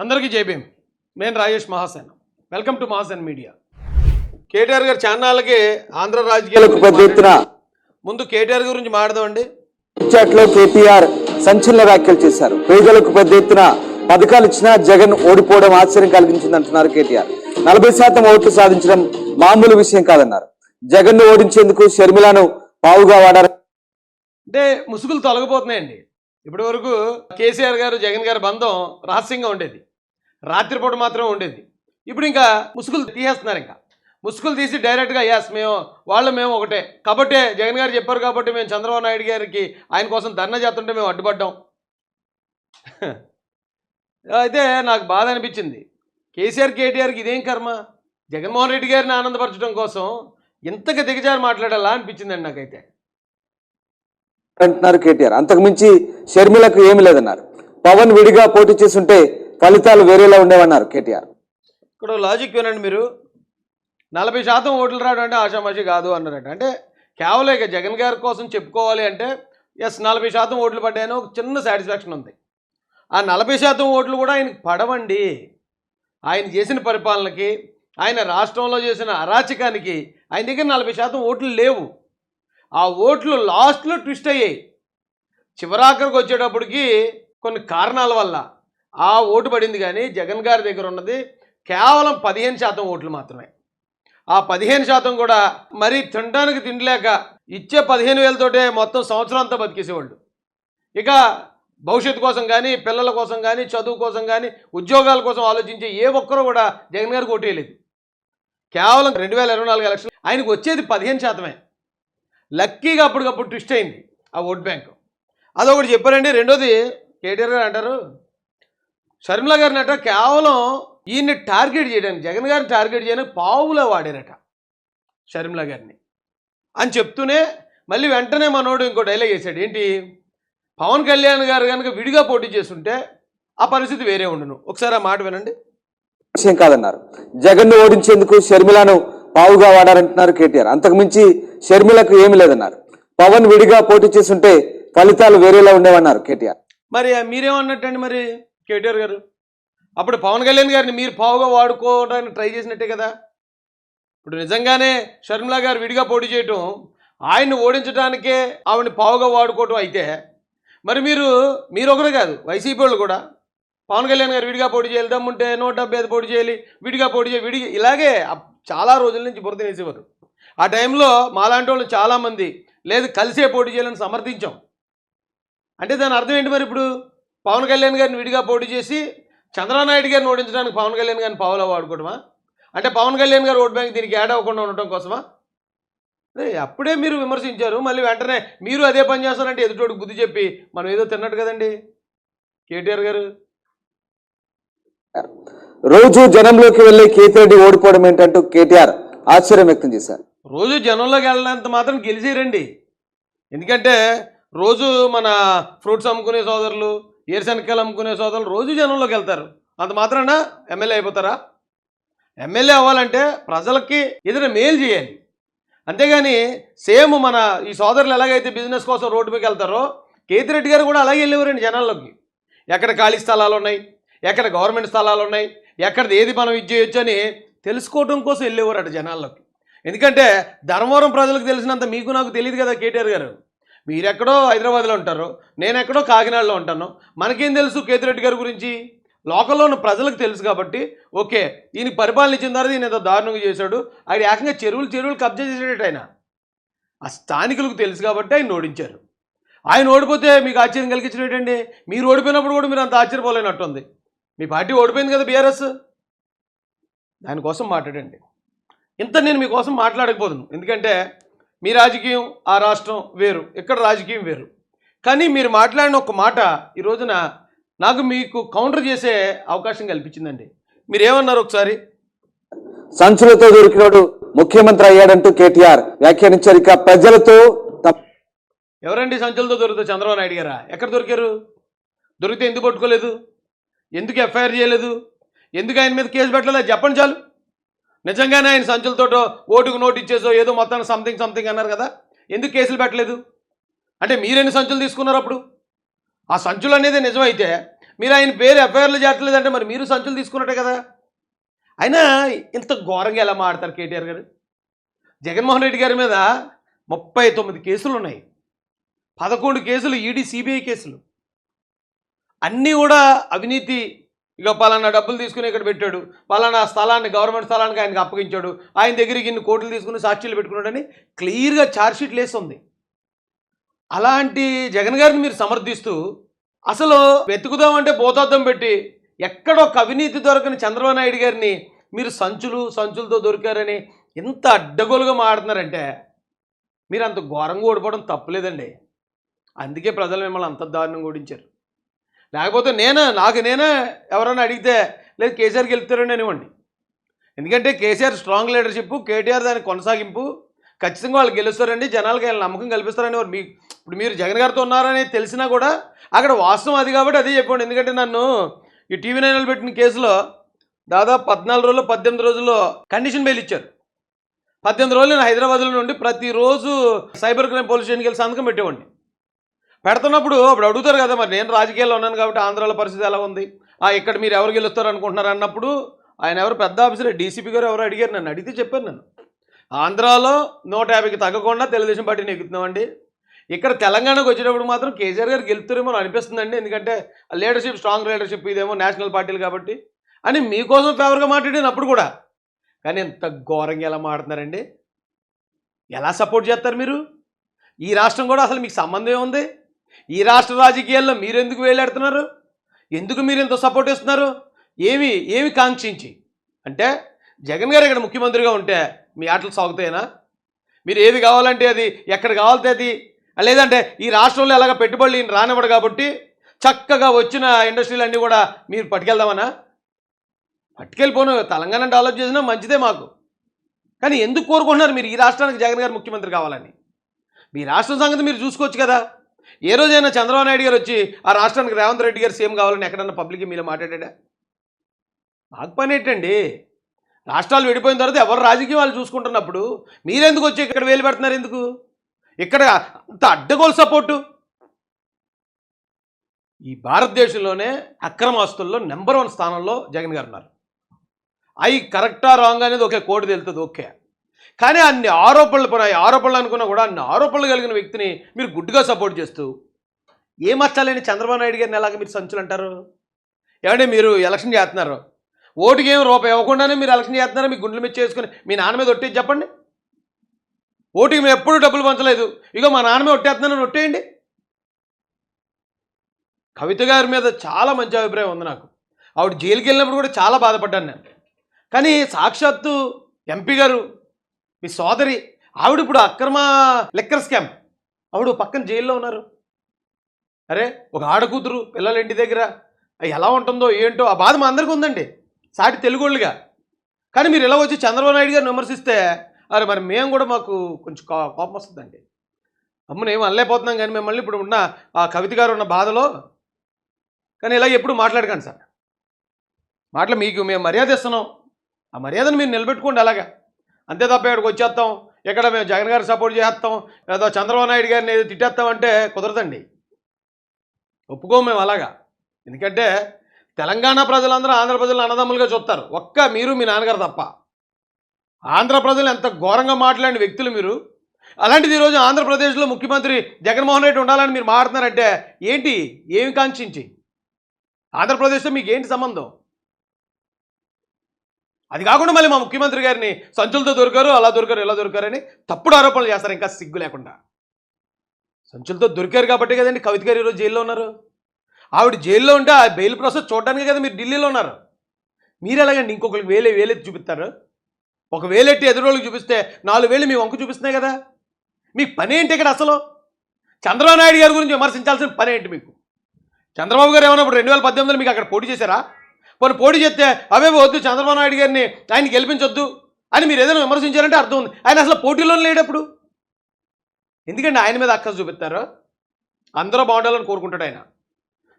అందరికీ జై భీమ్. నేను Rajesh Mahasen. Welcome to Mahasen media. KTR గారి ఛానల్కి ఆంధ్ర రాజకీయాలకు పెద్ద ఎత్తున ముందు కేటీఆర్ గురించి మాట్లాడదామండి. చాట్లో కేటీఆర్ సంచలన వ్యాఖ్యలు చేశారు. పేదలకు పెద్ద ఎత్తున పథకాలు ఇచ్చినా జగన్ ఓడిపోవడం ఆశ్చర్యం కలిగించిందంటున్నారు కేటీఆర్. 40% ఓట్లు సాధించడం మామూలు విషయం కాదన్నారు. జగన్ ను ఓడించేందుకు షర్మిలను పావుగా వాడారు. అంటే ముసుగులు తొలగిపోతున్నాయండి. ఇప్పటి వరకు కేసీఆర్ గారు జగన్ గారి బంధం రహస్యంగా ఉండేది, రాత్రిపూట మాత్రమే ఉండేది. ఇప్పుడు ఇంకా ముసుగులు తీసేస్తున్నారు. ఇంకా ముసుగులు తీసి డైరెక్ట్గా మేము ఒకటే కాబట్టి జగన్ గారు చెప్పారు కాబట్టి మేము చంద్రబాబు నాయుడు గారికి ఆయన కోసం ధర్నా చేస్తుంటే మేము అడ్డుపడ్డాం. అయితే నాకు బాధ అనిపించింది. కేటీఆర్కి ఇదేం కర్మ? జగన్మోహన్ రెడ్డి గారిని ఆనందపరచడం కోసం ఇంతగా దిగజారి మాట్లాడాలా అనిపించిందండి నాకైతే అంటున్నారు కేటీఆర్. అంతకు మించి షర్మిలకు ఏమీ లేదన్నారు. పవన్ విడిగా పోటీ చేస్తుంటే ఫలితాలు వేరేలా ఉండేవన్నారు కేటీఆర్. ఇక్కడ లాజిక్ వినండి మీరు. 40% ఓట్లు రావడం అంటే ఆషామాషి కాదు అన్నారట. అంటే కేవలం ఇక జగన్ గారి కోసం చెప్పుకోవాలి అంటే 40% ఓట్లు పడ్డాయని ఒక చిన్న సాటిస్ఫాక్షన్ ఉంది. ఆ 40% ఓట్లు కూడా ఆయనకు పడవండి. ఆయన చేసిన పరిపాలనకి, ఆయన రాష్ట్రంలో చేసిన అరాచకానికి ఆయన దగ్గర 40% ఓట్లు లేవు. ఆ ఓట్లు లాస్ట్లో ట్విస్ట్ అయ్యాయి. చివరాఖరికి వచ్చేటప్పటికి కొన్ని కారణాల వల్ల ఆ ఓటు పడింది. కానీ జగన్ గారి దగ్గర ఉన్నది కేవలం 15% ఓట్లు మాత్రమే. ఆ 15% కూడా మరి తినడానికి తిండిలేక ఇచ్చే 15,000తోటే మొత్తం సంవత్సరం అంతా బతికేసేవాళ్ళు. ఇక భవిష్యత్తు కోసం కానీ, పిల్లల కోసం కానీ, చదువు కోసం కానీ, ఉద్యోగాల కోసం ఆలోచించే ఏ ఒక్కరూ కూడా జగన్ గారికి ఓటేయలేదు. కేవలం 2024 ఎలక్షన్ ఆయనకు వచ్చేది 15%. లక్కీగా అప్పటికప్పుడు ట్విస్ట్ అయింది ఆ ఓట్ బ్యాంకు. అదొకటి చెప్పారండి. రెండోది కేటీఆర్ గారు అంటారు షర్మిల గారిని అట కేవలం ఈయన్ని టార్గెట్ చేయడానికి, జగన్ గారిని టార్గెట్ చేయడానికి పావులా వాడారట షర్మిల గారిని అని చెప్తూనే మళ్ళీ వెంటనే మనోడు ఇంకో డైలాగ్ వేసాడు. ఏంటి? పవన్ కళ్యాణ్ గారు కనుక విడిగా పోటీ చేస్తుంటే ఆ పరిస్థితి వేరే ఉండును. ఒకసారి ఆ మాట వినండి. విషయం కాదన్నారు. జగన్ ను ఓడించేందుకు షర్మిలను పావుగా వాడారంటున్నారు కేటీఆర్. అంతకు మించి షర్మిలకు ఏమీ లేదన్నారు. పవన్ విడిగా పోటీ చేస్తుంటే ఫలితాలు వేరేలా ఉండేవన్నారు కేటీఆర్. మరి మీరేమన్నట్టండి మరి కేటీఆర్ గారు? అప్పుడు పవన్ కళ్యాణ్ గారిని మీరు పావుగా వాడుకోవడానికి ట్రై చేసినట్టే కదా. ఇప్పుడు నిజంగానే షర్మిల గారు విడిగా పోటీ చేయటం, ఆయన్ని ఓడించడానికే ఆవిడని పావుగా వాడుకోవటం అయితే మరి మీరు ఒకరు కాదు, వైసీపీ వాళ్ళు కూడా పవన్ కళ్యాణ్ గారు విడిగా పోటీ చేయాలి, దమ్ముంటే 175 పోటీ చేయాలి, విడిగా పోటీ చేయాలి, ఇలాగే చాలా రోజుల నుంచి బురద వేసేవారు. ఆ టైంలో మాలాంటి వాళ్ళు చాలామంది లేదు కలిసే పోటీ చేయాలని సమర్థించాం. అంటే దాని అర్థం ఏంటి? మరి ఇప్పుడు పవన్ కళ్యాణ్ గారిని విడిగా పోటీ చేసి చంద్రబాబు నాయుడు గారిని ఓడించడానికి పవన్ కళ్యాణ్ గారిని పావులా వాడుకోవడమా? అంటే పవన్ కళ్యాణ్ గారు ఓట్ బ్యాంక్ దీనికి యాడ్ అవ్వకుండా ఉండటం కోసమా? అదే అప్పుడే మీరు విమర్శించారు, మళ్ళీ వెంటనే మీరు అదే పని చేస్తారంటే ఎదుటోడికి బుద్ధి చెప్పి మనం ఏదో తిన్నట్టు కదండి కేటీఆర్ గారు. రోజు జనంలోకి వెళ్లే కేతిరెడ్డి ఓడిపోవడం ఏంటంటూ కేటీఆర్ ఆశ్చర్యం వ్యక్తం చేశారు. రోజు జనంలోకి వెళ్ళినంత మాత్రం గెలిచిరండి. ఎందుకంటే రోజు మన ఫ్రూట్స్ అమ్ముకునే సోదరులు, ఏరుశనకాయలు అమ్ముకునే సోదరులు రోజు జనంలోకి వెళ్తారు. అంత మాత్రాన ఎమ్మెల్యే అయిపోతారా? ఎమ్మెల్యే అవ్వాలంటే ప్రజలకి ఏదైనా మేలు చేయాలి. అంతేగాని సేమ్ మన ఈ సోదరులు ఎలాగైతే బిజినెస్ కోసం రోడ్డు మీద వెళ్తారో కేతిరెడ్డి గారు కూడా అలాగే వెళ్ళేవారండి జనాల్లోకి. ఎక్కడ ఖాళీ స్థలాలు ఉన్నాయి, ఎక్కడ గవర్నమెంట్ స్థలాలు ఉన్నాయి, ఎక్కడిది ఏది మనం ఇది చేయొచ్చు అని తెలుసుకోవడం కోసం వెళ్ళేవారట జనాల్లోకి. ఎందుకంటే ధర్మవరం ప్రజలకు తెలిసినంత మీకు నాకు తెలియదు కదా కేటీఆర్ గారు. మీరెక్కడో హైదరాబాద్లో ఉంటారు, నేను ఎక్కడో కాకినాడలో ఉంటాను. మనకేం తెలుసు కేతిరెడ్డి గారి గురించి? లోకల్లో ఉన్న ప్రజలకు తెలుసు కాబట్టి ఓకే ఈయన పరిపాలన ఇచ్చిన తర్వాత ఈయన ఏదో దారుణంగా చేశాడు, ఆయన ఏకంగా చెరువులు కబ్జా చేసేటట్టు ఆయన ఆ స్థానికులకు తెలుసు కాబట్టి ఆయన ఓడించారు. ఆయన ఓడిపోతే మీకు ఆశ్చర్యం కలిగించినట్టండి. మీరు ఓడిపోయినప్పుడు కూడా మీరు అంత ఆశ్చర్యపోలేనట్టుంది. మీ పార్టీ ఓడిపోయింది కదా బీఆర్ఎస్, దానికోసం మాట్లాడండి. ఇంత నేను మీకోసం మాట్లాడకపోదును. ఎందుకంటే మీ రాజకీయం ఆ రాష్ట్రం వేరు, ఇక్కడ రాజకీయం వేరు. కానీ మీరు మాట్లాడిన ఒక మాట ఈ రోజున నాకు మీకు కౌంటర్ చేసే అవకాశం కల్పించిందండి. మీరేమన్నారు ఒకసారి? సంచులతో దొరికినోడు ముఖ్యమంత్రి అయ్యాడంటూ కేటీఆర్ వ్యాఖ్యానించారు. ఇక ప్రజలతో ఎవరండి సంచులతో దొరుకుతారు? చంద్రబాబు నాయుడు గారా? ఎక్కడ దొరికారు? దొరికితే ఎందుకు పట్టుకోలేదు? ఎందుకు ఎఫ్ఐఆర్ చేయలేదు? ఎందుకు ఆయన మీద కేసు పెట్టలేదు? చెప్పండి చాలు. నిజంగానే ఆయన సంచులతో ఓటుకు నోటు ఇచ్చేసో ఏదో మొత్తాన్ని సంథింగ్ అన్నారు కదా, ఎందుకు కేసులు పెట్టలేదు? అంటే మీరెన్ని సంచులు తీసుకున్నారు? అప్పుడు ఆ సంచులు అనేది నిజమైతే మీరు ఆయన పేరు ఎఫ్ఐఆర్లు చేర్చలేదంటే మరి మీరు సంచులు తీసుకున్నట్టే కదా. అయినా ఇంత ఘోరంగా ఎలా మాడతారు కేటీఆర్ గారు? జగన్మోహన్ రెడ్డి గారి మీద 39 కేసులు ఉన్నాయి, 11 కేసులు ఈడీ సిబిఐ కేసులు, అన్నీ కూడా అవినీతి. ఇక పలానా డబ్బులు తీసుకుని ఇక్కడ పెట్టాడు, పలానా స్థలాన్ని గవర్నమెంట్ స్థలానికి ఆయనకు అప్పగించాడు, ఆయన దగ్గరికి ఇన్ని కోట్లు తీసుకుని సాక్షులు పెట్టుకున్నాడని క్లియర్గా ఛార్జ్షీట్ లేస్తుంది. అలాంటి జగన్ గారిని మీరు సమర్థిస్తూ అసలు వెతుకుదామంటే భూతద్దం పెట్టి ఎక్కడో అవినీతి దొరకని చంద్రబాబు నాయుడు గారిని మీరు సంచులతో దొరికారని ఎంత అడ్డగోలుగా మాడుతున్నారంటే మీరు అంత ఘోరంగా ఓడిపోవడం తప్పులేదండి. అందుకే ప్రజలు మిమ్మల్ని అంత దారుణంగా ఓడించారు. లేకపోతే నేనే ఎవరైనా అడిగితే లేదు కేసీఆర్కి వెళ్తారని అనివ్వండి. ఎందుకంటే కేసీఆర్ స్ట్రాంగ్ లీడర్షిప్, కేటీఆర్ దాని కొనసాగింపు, ఖచ్చితంగా వాళ్ళు గెలుస్తారండి, జనాలకి వాళ్ళు నమ్మకం కల్పిస్తారని వారు. ఇప్పుడు మీరు జగన్ గారితో ఉన్నారని తెలిసినా కూడా అక్కడ వాస్తవం అది కాబట్టి అదే చెప్పండి. ఎందుకంటే నన్ను ఈ టీవీ నైన్లో పెట్టిన కేసులో దాదాపు 14 రోజులు 18 రోజుల్లో కండిషన్ బెయిల్ ఇచ్చారు. 18 రోజులు నేను హైదరాబాద్లో నుండి ప్రతిరోజు సైబర్ క్రైమ్ పోలీస్ స్టేషన్కి వెళ్ళి సంతకం పెట్టేవాడిని. పెడుతున్నప్పుడు అప్పుడు అడుగుతారు కదా, మరి నేను రాజకీయాల్లో ఉన్నాను కాబట్టి ఆంధ్రాలో పరిస్థితి ఎలా ఉంది, ఇక్కడ మీరు ఎవరు గెలుస్తారు అనుకుంటున్నారు అన్నప్పుడు ఆయన ఎవరు పెద్ద ఆఫీసర్ డీసీపీ గారు ఎవరు అడిగారు. నన్ను అడిగితే చెప్పాను, నేను ఆంధ్రాలో 150కి తగ్గకుండా తెలుగుదేశం పార్టీని ఎక్కుతున్నామండి, ఇక్కడ తెలంగాణకు వచ్చేటప్పుడు మాత్రం కేసీఆర్ గారు గెలుస్తారేమో అనిపిస్తుందండి, ఎందుకంటే లీడర్షిప్ స్ట్రాంగ్ లీడర్షిప్, ఇదేమో నేషనల్ పార్టీలు కాబట్టి అని మీకోసం ఫేవర్గా మాట్లాడినప్పుడు కూడా. కానీ ఎంత ఘోరంగా ఎలా మాట్లాడుతున్నారండి? ఎలా సపోర్ట్ చేస్తారు మీరు? ఈ రాష్ట్రం కూడా అసలు మీకు సంబంధం ఏముంది? ఈ రాష్ట్ర రాజకీయాల్లో మీరు ఎందుకు వేలాడుతున్నారు? ఎందుకు మీరు ఎంత సపోర్ట్ ఇస్తున్నారు? ఏమి కాంక్షించి? అంటే జగన్ గారు ఇక్కడ ముఖ్యమంత్రిగా ఉంటే మీ ఆటలు సాగుతాయినా? మీరు ఏది కావాలంటే అది, ఎక్కడ కావాలంటే అది, లేదంటే ఈ రాష్ట్రంలో ఎలాగ పెట్టుబడులు ఈయన రానివ్వడు కాబట్టి చక్కగా వచ్చిన ఇండస్ట్రీలు అన్నీ కూడా మీరు పట్టుకెళ్దామనా? పట్టుకెళ్ళిపోను, తెలంగాణ డెవలప్ చేసినా మంచిదే మాకు. కానీ ఎందుకు కోరుకుంటున్నారు మీరు ఈ రాష్ట్రానికి జగన్ గారు ముఖ్యమంత్రి కావాలని? మీ రాష్ట్రం సంగతి మీరు చూసుకోవచ్చు కదా. ఏ రోజైనా చంద్రబాబు నాయుడు గారు వచ్చి ఆ రాష్ట్రానికి రేవంత్ రెడ్డి గారు సీఎం కావాలని ఎక్కడన్నా పబ్లిక్ మీలో మాట్లాడా? మాకు పని ఏంటండి? రాష్ట్రాలు విడిపోయిన తర్వాత ఎవరు రాజకీయం వాళ్ళు చూసుకుంటున్నప్పుడు మీరెందుకు వచ్చి ఇక్కడ వేలు పెడుతున్నారు? ఎందుకు ఇక్కడ అంత అడ్డగోలు సపోర్టు? ఈ భారతదేశంలోనే అక్రమాస్తుల్లో నెంబర్ 1 స్థానంలో జగన్ గారు ఉన్నారు. అవి కరెక్టా రాంగ్ అనేది ఒకే కోడి తెలుస్తుంది, ఓకే. కానీ అన్ని ఆరోపణలు అనుకున్నా కూడా అన్ని ఆరోపణలు కలిగిన వ్యక్తిని మీరు గుడ్డుగా సపోర్ట్ చేస్తూ ఏ మచ్చాలని చంద్రబాబు నాయుడు గారిని ఎలాగ మీరు సంచులు అంటారు? ఏమంటే మీరు ఎలక్షన్ చేస్తున్నారు, ఓటుకి ఏం రూపాయి ఇవ్వకుండానే మీరు ఎలక్షన్ చేస్తున్నారో మీ గుండెల మీద చేసుకుని మీ నాన్న మీద ఒట్టేసి చెప్పండి. ఓటుకి మేము ఎప్పుడూ డబ్బులు పంచలేదు, ఇగో మా నాన్న మీద ఒట్టేస్తున్నానని ఒట్టేయండి. కవిత గారి మీద చాలా మంచి అభిప్రాయం ఉంది నాకు. ఆవిడ జైలుకి వెళ్ళినప్పుడు కూడా చాలా బాధపడ్డాను నేను. కానీ సాక్షాత్తు ఎంపీ గారు మీ సోదరి ఆవిడ ఇప్పుడు అక్రమ లిక్కర్ స్కామ్ ఆవిడ పక్కన జైల్లో ఉన్నారు. అరే ఒక ఆడకూతురు పిల్లల ఇంటి దగ్గర ఎలా ఉంటుందో ఏంటో ఆ బాధ మా అందరికీ ఉందండి, సాటి తెలుగోళ్ళుగా. కానీ మీరు ఇలా వచ్చి చంద్రబాబు నాయుడు గారిని విమర్శిస్తే అరే మరి మేము కూడా మాకు కొంచెం కోపం వస్తుందండి. అమ్మును ఏం అనలేకపోతున్నాం కానీ మిమ్మల్ని ఇప్పుడు ఉన్న ఆ కవిత గారు ఉన్న బాధలో. కానీ ఇలా ఎప్పుడు మాట్లాడకండి సార్. మీకు మేము మర్యాద ఇస్తున్నాం, ఆ మర్యాదను మీరు నిలబెట్టుకోండి అలాగా. అంతే తప్ప ఇక్కడికి వచ్చేస్తాం, ఇక్కడ మేము జగన్ గారికి సపోర్ట్ చేస్తాం, ఏదో చంద్రబాబు నాయుడు గారిని ఏదో తిట్టేస్తామంటే కుదరదండి, ఒప్పుకోము మేము అలాగా. ఎందుకంటే తెలంగాణ ప్రజలందరూ ఆంధ్ర ప్రజలను అన్నదమ్ములుగా చూస్తారు, ఒక్క మీరు మీ నాన్నగారు తప్ప. ఆంధ్ర ప్రజలు ఎంత ఘోరంగా మాట్లాడిన వ్యక్తులు మీరు. అలాంటిది ఈరోజు ఆంధ్రప్రదేశ్లో ముఖ్యమంత్రి జగన్మోహన్ రెడ్డి ఉండాలని మీరు మాట్లాడుతున్నారంటే ఏంటి? ఏమి కాంక్షించి? ఆంధ్రప్రదేశ్లో మీకు ఏంటి సంబంధం? అది కాకుండా మళ్ళీ మా ముఖ్యమంత్రి గారిని సంచులతో దొరికారు, అలా దొరికారు, ఇలా దొరికారని తప్పుడు ఆరోపణలు చేస్తారు, ఇంకా సిగ్గు లేకుండా. సంచులతో దొరికారు కాబట్టి కదండి కవిత గారు ఈరోజు జైల్లో ఉన్నారు. ఆవిడ జైల్లో ఉంటే ఆ బెయిల్ ప్రాసెస్ చూడడానికి కదా మీరు ఢిల్లీలో ఉన్నారు. మీరు ఎలాగండి ఇంకొకరికి వేలెత్తి చూపిస్తారు? ఒక వేలెట్టి ఎదురోళ్ళకి చూపిస్తే 4 వేలు మీ వంకు చూపిస్తున్నాయి కదా. మీకు పని ఏంటి ఇక్కడ అసలు? చంద్రబాబు నాయుడు గారి గురించి విమర్శించాల్సిన పని ఏంటి మీకు? చంద్రబాబు గారు ఏమన్నప్పుడు 2018లో మీకు అక్కడ పోటీ చేశారా? పోటీ చేస్తే అవే వద్దు చంద్రబాబు నాయుడు గారిని ఆయన గెలిపించొద్దు అని మీరు ఏదైనా విమర్శించారంటే అర్థం ఉంది. ఆయన అసలు పోటీలో లేడప్పుడు ఎందుకంటే ఆయన మీద అక్కసు చూపిస్తారు. అందరూ బాగుండాలని కోరుకుంటాడు ఆయన.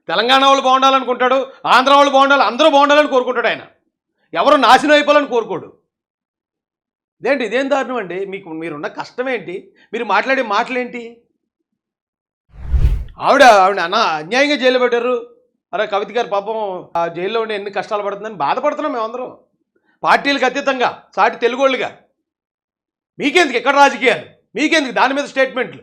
తెలంగాణ వాళ్ళు బాగుండాలనుకుంటాడు, ఆంధ్ర వాళ్ళు బాగుండాలి, అందరూ బాగుండాలని కోరుకుంటాడు ఆయన. ఎవరు నాశనం అయిపోవాలని కోరుకోడు. ఇదేం దారుణం అండి? మీరున్న కష్టమేంటి? మీరు మాట్లాడే మాటలేంటి? ఆవిడ అన్యాయంగా జైలు పెట్టారు, అరే కవిత గారు పాపం ఆ జైల్లో ఉండి ఎన్ని కష్టాలు పడుతుందని బాధపడుతున్నాం మేమందరం, పార్టీలకు అతీతంగా సాటి తెలుగోళ్ళుగా. మీకెందుకు ఎక్కడ రాజకీయాలు, మీకెందుకు దాని మీద స్టేట్మెంట్లు?